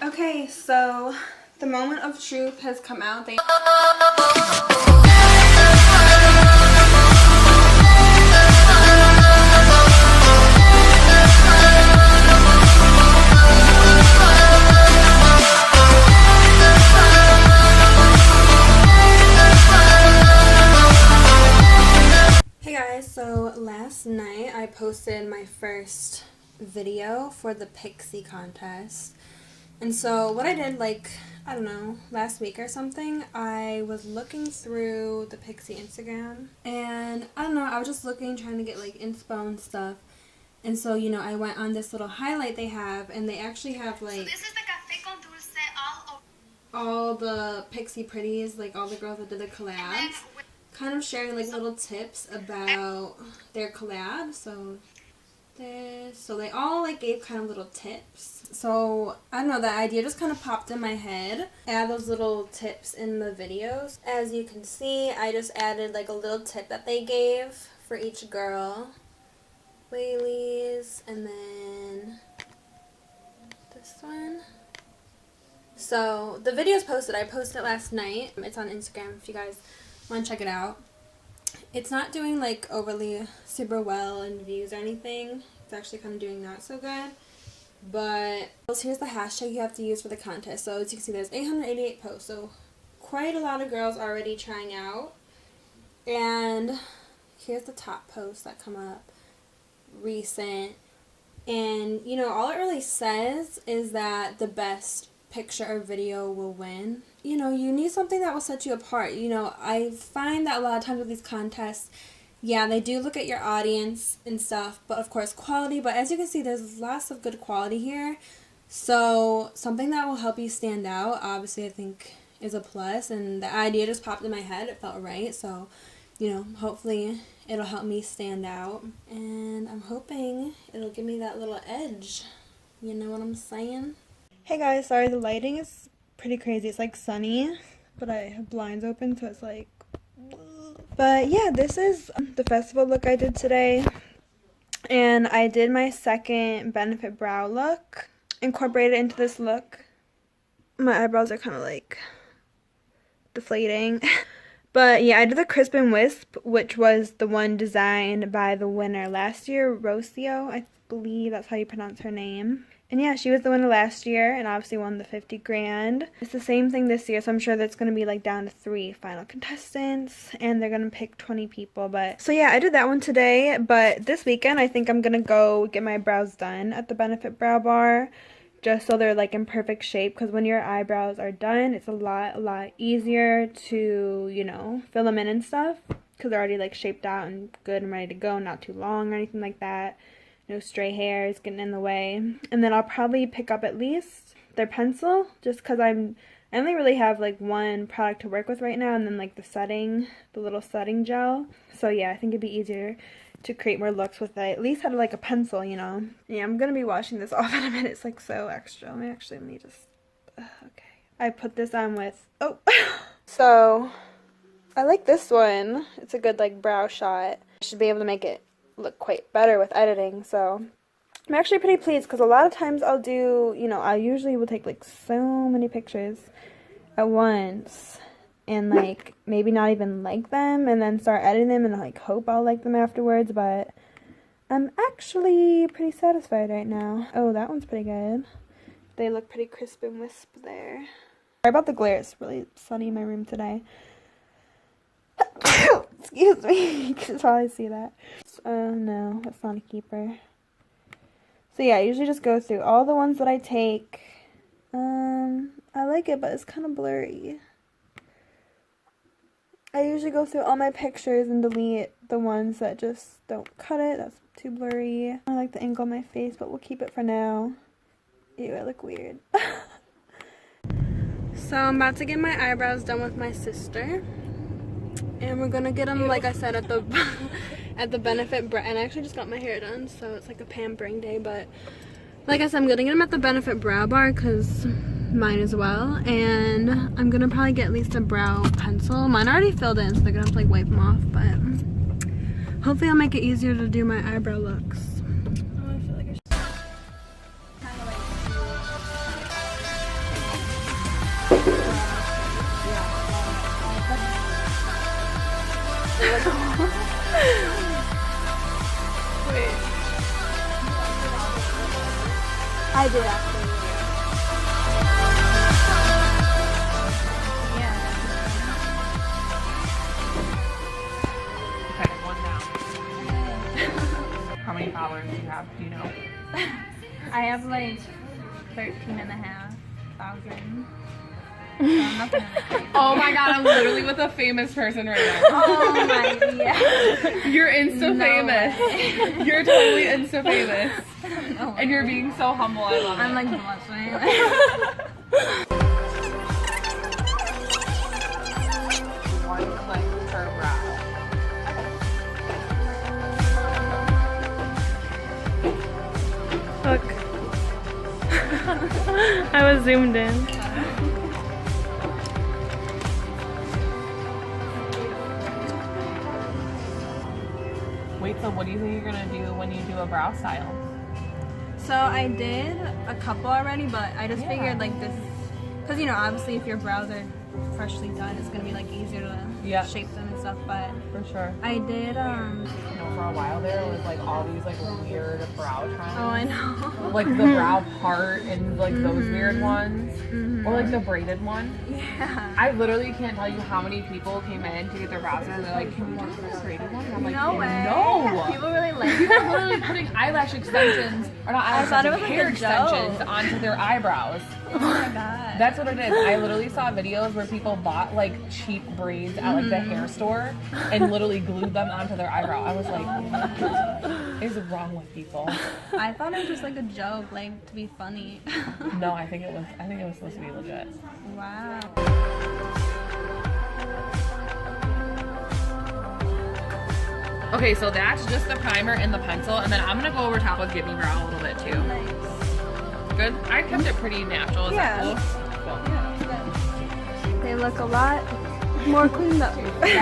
Okay, so the moment of truth has come out. Hey guys, so last night I posted my first video for the Pixi contest. And so what I did, like, I don't know, last week or something, I was looking through the Pixi Instagram, and I don't know, I was just looking, trying to get like inspo and stuff. And so, you know, I went on this little highlight they have, and they actually have like, so this is the café con dulce, all the Pixi pretties, like all the girls that did the collabs, kind of sharing like little tips about their collab. So they all like gave kind of little tips. So I don't know, that idea just kind of popped in my head. Add those little tips in the videos. As you can see, I just added like a little tip that they gave for each girl. Whaley's, and then this one. So the video is posted. I posted it last night. It's on Instagram if you guys want to check it out. It's not doing like overly super well in views or anything. It's actually kind of doing not so good. But here's the hashtag you have to use for the contest. So as you can see, there's 888 posts. So quite a lot of girls already trying out. And here's the top posts that come up. Recent. And, you know, all it really says is that the best picture or video will win. You know, you need something that will set you apart. You know, I find that a lot of times with these contests, yeah, they do look at your audience and stuff, but of course quality. But as you can see, there's lots of good quality here. So something that will help you stand out, obviously, I think is a plus. And the idea just popped in my head. It felt right. So, you know, hopefully it'll help me stand out. And I'm hoping it'll give me that little edge. You know what I'm saying? Hey guys, sorry, the lighting is pretty crazy. It's like sunny, but I have blinds open, so it's like, but yeah, this is the festival look I did today. And I did my second Benefit brow look, incorporated into this look. My eyebrows are kind of like deflating. But yeah, I did the Crisp and Wisp, which was the one designed by the winner last year, Rocio. I believe that's how you pronounce her name. And yeah, she was the winner last year and obviously won the 50 grand. It's the same thing this year, so I'm sure that's going to be like down to 3 final contestants, and they're going to pick 20 people. But so yeah, I did that one today, but this weekend I think I'm going to go get my brows done at the Benefit Brow Bar, just so they're like in perfect shape, because when your eyebrows are done, it's a lot easier to, you know, fill them in and stuff, because they're already like shaped out and good and ready to go, not too long or anything like that. No stray hairs getting in the way. And then I'll probably pick up at least their pencil, just because I only really have like one product to work with right now, and then like the little setting gel. So yeah, I think it'd be easier to create more looks with it. At least have like a pencil, you know. Yeah, I'm gonna be washing this off in a minute. It's like so extra. Let me just, okay. I put this on with, oh. So, I like this one. It's a good like brow shot. I should be able to make it look quite better with editing, so I'm actually pretty pleased, because a lot of times I'll do, you know, I usually will take like so many pictures at once and like maybe not even like them, and then start editing them and like hope I'll like them afterwards. But I'm actually pretty satisfied right now. Oh, that one's pretty good. They look pretty crisp and wisp there. Sorry about the glare, it's really sunny in my room today. Excuse me, you can probably see that. No, that's not a keeper. So yeah, I usually just go through all the ones that I take. I like it, but it's kind of blurry. I usually go through all my pictures and delete the ones that just don't cut it. That's too blurry. I like the angle on my face, but we'll keep it for now. Ew, I look weird. So I'm about to get my eyebrows done with my sister. And we're gonna get them, like I said, at the Benefit Brow. And I actually just got my hair done, so it's like a pampering day. But like I said, I'm gonna get them at the Benefit Brow Bar, because mine as well. And I'm gonna probably get at least a brow pencil. Mine already filled in, so they're gonna have to like wipe them off. But hopefully I'll make it easier to do my eyebrow looks. Oh, I feel like I should. Wait. I did actually. Yeah. Okay, one down. How many followers do you have? Do you know? I have like 13,500. So I'm not gonna make it. Oh my god, I'm literally with a famous person right now. Oh my, yeah. You're Insta famous. You're totally Insta famous. No And you're being so humble, I love it. I'm like blushing. One click per brow. Look. I was zoomed in. Wait, so what do you think you're gonna do when you do a brow style? So I did a couple already, but I just Yeah. figured like this, because you know obviously if your brows are freshly done, it's gonna be like easier to shape them and stuff. But For sure. I did You know, for a while there was like all these like weird brow trends. oh I know. Like the brow part and like those weird ones. Or like the braided one. Yeah. I literally can't tell you how many people came in to get their brows done and they're like, can we do the braided one? And I'm like, No way. no. People really like People are that. literally putting eyelash extensions, or not eyelash thought it extensions, was like hair a extensions joke. onto their eyebrows. Oh my god. That's what it is. I literally saw videos where people bought like cheap braids at like the hair store and literally glued them onto their eyebrow. I was like, what is wrong with people? I thought it was just like a joke, like to be funny. No, I think it was supposed to be legit. Wow. Okay, so that's just the primer and the pencil, and then I'm gonna go over top with Give Me Brow a little bit too. Nice. Good? I kept it pretty natural. Is Yeah. that cool? Cool. They look a lot more cleaned up. Hey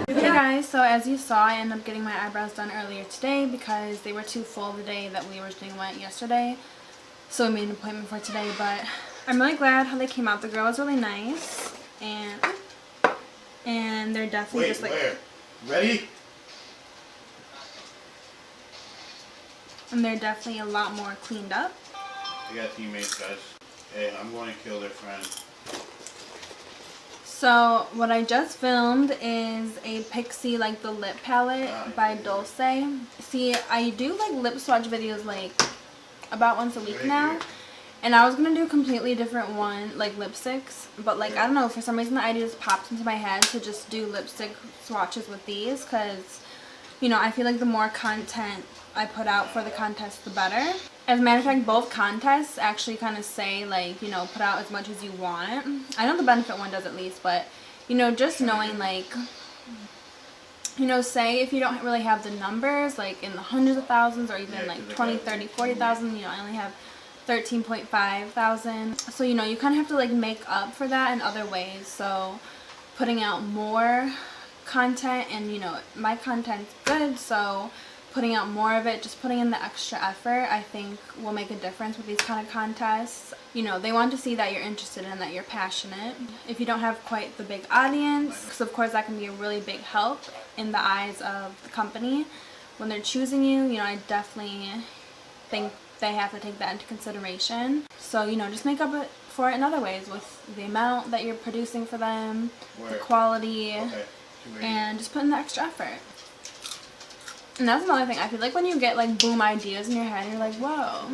guys, so as you saw, I ended up getting my eyebrows done earlier today because they were too full the day that we originally went yesterday. So we made an appointment for today, but I'm really glad how they came out. The girl was really nice, and they're definitely just like... Where? Ready? And they're definitely a lot more cleaned up. I got teammates, guys. Hey, I'm going to kill their friend. So what I just filmed is a Pixi, like the lip palette by Dulce. See, I do like lip swatch videos like about once a week now. And I was going to do a completely different one, like lipsticks. But like, I don't know, for some reason the idea just popped into my head to just do lipstick swatches with these. Because, you know, I feel like the more content I put out for the contest, the better. As a matter of fact, both contests actually kind of say, like, you know, put out as much as you want. I know the Benefit one does at least, but, you know, just knowing, like, you know, say if you don't really have the numbers, like, in the hundreds of thousands or even, like, 20, 30, 40,000, you know, I only have 13.5 thousand. So, you know, you kind of have to, like, make up for that in other ways. So, putting out more content, and, you know, my content's good, so... putting out more of it, just putting in the extra effort, I think will make a difference with these kind of contests. You know, they want to see that you're interested and that you're passionate. If you don't have quite the big audience, because of course that can be a really big help in the eyes of the company when they're choosing you, you know, I definitely think they have to take that into consideration. So, you know, just make up for it in other ways with the amount that you're producing for them, the quality, and just put in the extra effort. And that's another thing. I feel like when you get like boom ideas in your head, you're like, whoa.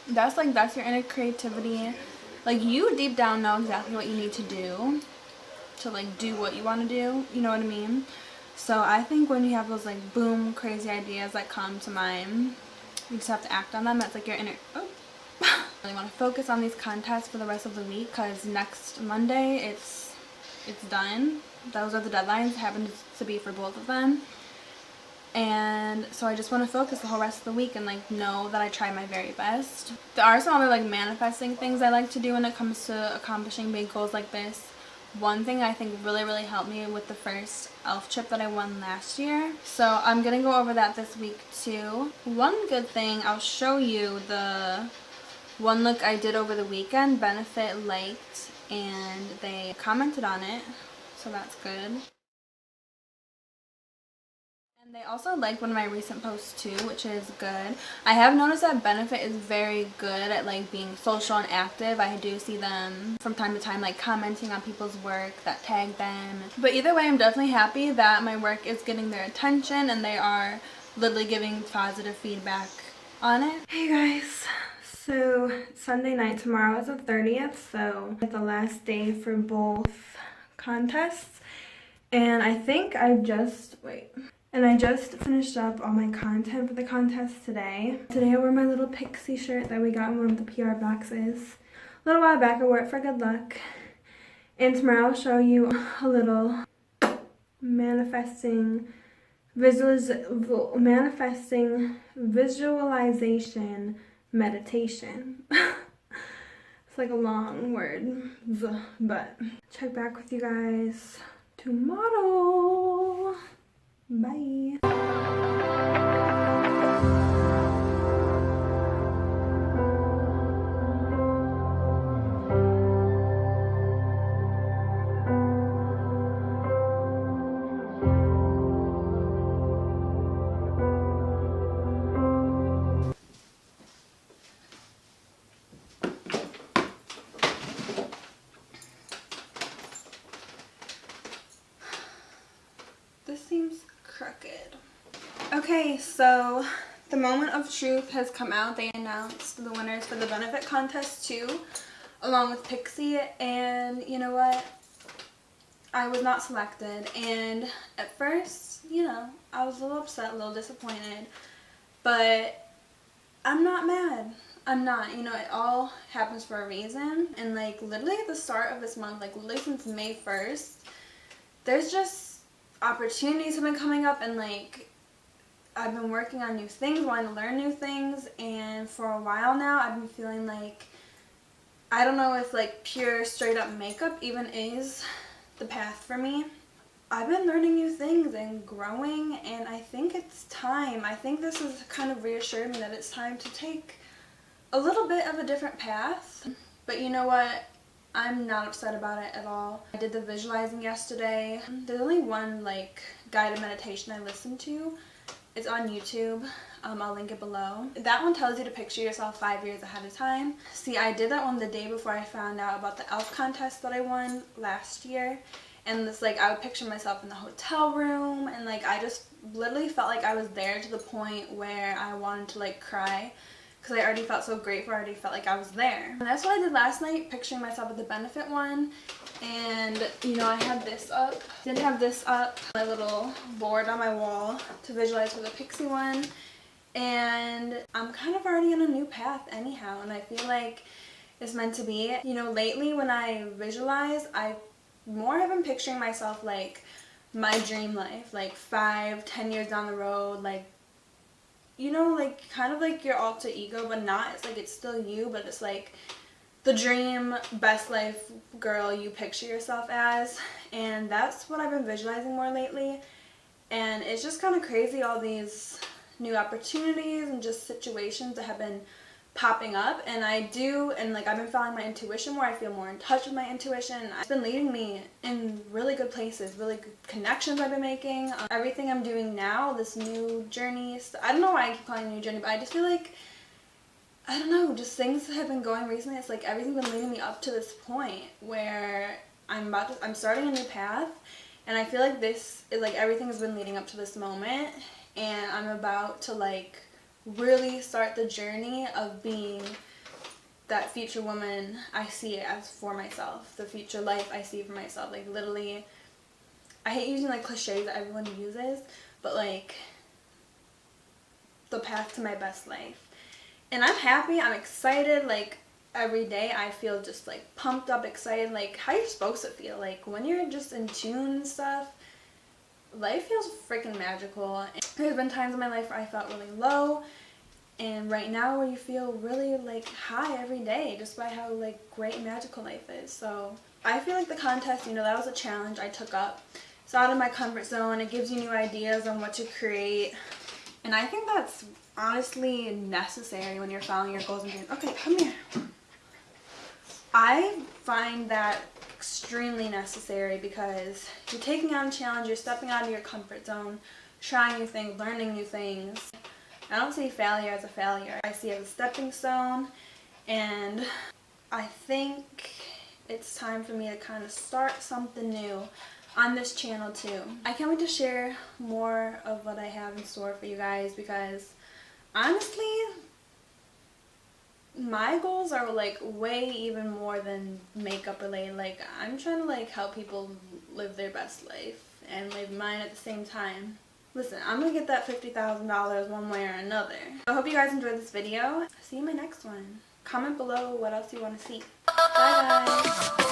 That's your inner creativity. Like, you deep down know exactly what you need to do to like do what you want to do. You know what I mean? So I think when you have those like boom crazy ideas that come to mind, you just have to act on them. That's like your inner... Oh. I really want to focus on these contests for the rest of the week because next Monday it's done. Those are the deadlines. It happens to be for both of them. And so I just want to focus the whole rest of the week and like know that I try my very best. There are some other like manifesting things I like to do when it comes to accomplishing big goals like this. One thing I think really helped me with the first ELF trip that I won last year. So I'm going to go over that this week too. One good thing, I'll show you the one look I did over the weekend. Benefit liked and they commented on it. So that's good. They also liked one of my recent posts too, which is good. I have noticed that Benefit is very good at like being social and active. I do see them from time to time like commenting on people's work that tag them. But either way, I'm definitely happy that my work is getting their attention and they are literally giving positive feedback on it. Hey guys, so Sunday night, tomorrow is the 30th, so it's the last day for both contests. And I think I just finished up all my content for the contest today. Today I wore my little Pixi shirt that we got in one of the PR boxes. A little while back I wore it for good luck. And tomorrow I'll show you a little manifesting visualization meditation. It's like a long word, but check back with you guys tomorrow. Bye. This seems crooked. Okay, so the moment of truth has come out. They announced the winners for the Benefit contest too, along with Pixi, and you know what? I was not selected, and at first, you know, I was a little upset, a little disappointed, but I'm not mad. I'm not. You know, it all happens for a reason, and like literally at the start of this month, like literally since May 1st, there's just opportunities have been coming up, and like I've been working on new things, wanting to learn new things, and for a while now I've been feeling like I don't know if like pure straight up makeup even is the path for me. I've been learning new things and growing, and I think it's time. I think this has kind of reassured me that it's time to take a little bit of a different path. But you know what? I'm not upset about it at all. I did the visualizing yesterday. There's only one like guided meditation I listened to. It's on YouTube. I'll link it below. That one tells you to picture yourself 5 years ahead of time. See, I did that one the day before I found out about the ELF contest that I won last year. And this like I would picture myself in the hotel room, and like I just literally felt like I was there to the point where I wanted to like cry. Because I already felt so grateful, I already felt like I was there. And that's what I did last night, picturing myself at the Benefit one. And, you know, I had this up. Didn't have this up. My little board on my wall to visualize for the Pixi one. And I'm kind of already on a new path anyhow. And I feel like it's meant to be. You know, lately when I visualize, I more have been picturing myself like my dream life. Like 5-10 years down the road, like, you know, like kind of like your alter ego, but not. It's like it's still you, but it's like the dream best life girl you picture yourself as. And that's what I've been visualizing more lately. And it's just kind of crazy, all these new opportunities and just situations that have been popping up. And I've been following my intuition more. I feel more in touch with my intuition. It's been leading me in really good places, really good connections I've been making. Everything I'm doing now, this new journey, I don't know why I keep calling it a new journey, but I just feel like, I don't know, just things that have been going recently. It's like everything's been leading me up to this point where I'm starting a new path, and I feel like everything has been leading up to this moment, and I'm about to like really start the journey of being that future woman I see it as for myself, the future life I see for myself. Like literally, I hate using like cliches that everyone uses, but like the path to my best life. And I'm happy, I'm excited, like every day I feel just like pumped up, excited, like how you're supposed to feel. Like when you're just in tune and stuff, life feels freaking magical. And there's been times in my life where I felt really low, and right now where you feel really like high every day just by how like great and magical life is. So I feel like the contest, you know, that was a challenge I took up. It's out of my comfort zone. It gives you new ideas on what to create, and I think that's honestly necessary when you're following your goals and dreams. Okay, come here. I find that extremely necessary because you're taking on a challenge, you're stepping out of your comfort zone, trying new things, learning new things. I don't see failure as a failure. I see it as a stepping stone, and I think it's time for me to kind of start something new on this channel too. I can't wait to share more of what I have in store for you guys, because honestly, my goals are like way even more than makeup related. Like, I'm trying to like help people live their best life and live mine at the same time. Listen, I'm gonna get that $50,000 one way or another. I hope you guys enjoyed this video. See you in my next one. Comment below what else you want to see. Bye guys!